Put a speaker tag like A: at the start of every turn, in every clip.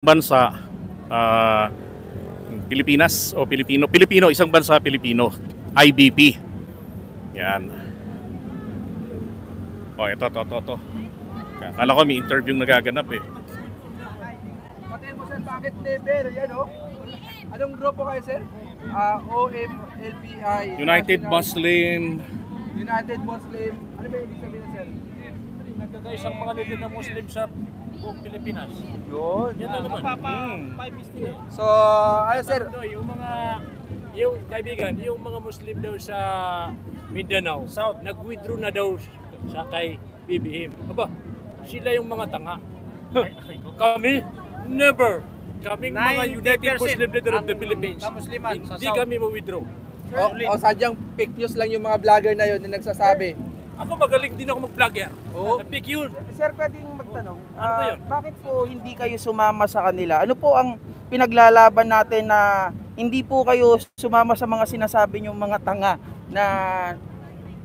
A: Bansa, ah, Pilipinas o Pilipino, isang bansa Pilipino, IBP. Yan. Oh, ito. Akala ko may interview nagaganap eh.
B: Patayin mo sir, bakit level? Yan o. Anong grupo kayo sir? OMLPI.
A: United Muslim.
B: United Muslim. Ano ba ibig sabihin sir?
C: Nagkakaisang mga leader na Muslim sa buong Pilipinas.
B: Yun.
C: Yan na naman. Five
B: So, ano sir?
C: Yung kaibigan, yung mga Muslim daw sa Mindanao, South, nag-withdraw na daw sa kay BBM. Aba, sila yung mga tanga. Kami, never. Kaming mga United Muslim Leader of the Philippines. Hindi kami ma-withdraw.
B: O sadyang fake news lang yung mga vlogger na yun na nagsasabi.
C: Ako magaling din ako mag-vlogger.
B: Oo.
C: Fake yun.
D: Sir, pwedeng magtanong,
C: Ano ba yun?
D: bakit po hindi kayo sumama sa kanila? Ano po ang pinaglalaban natin na hindi po kayo sumama sa mga sinasabi niyong mga tanga na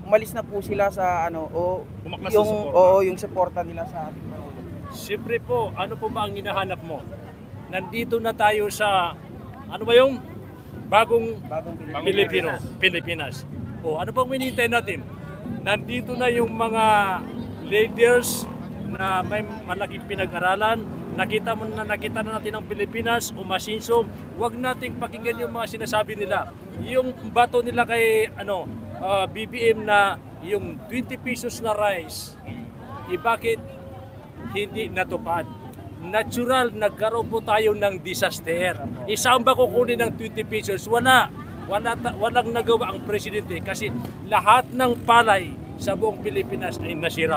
D: umalis na po sila sa ano o
A: Umaklas sa
D: yung
A: suporta.
D: yung suporta nila sa ating Pangulo?
C: Siyempre po, ano po ba ang hinahanap mo? Nandito na tayo sa, ano ba yung bagong Pilipinas. O ano bang hinihintay natin? Nandito na yung mga leaders na may malaking pinag-aralan. Nakita na natin ang Pilipinas, umasinso. Huwag nating pakinggan yung mga sinasabi nila. Yung bato nila kay BBM na yung 20 pesos na rice, bakit hindi natupad? Natural, nagkaroon po tayo ng disaster. Isang ba kukunin ng 20 pesos? Walang nagawa ang presidente kasi lahat ng palay sa buong Pilipinas ay nasira.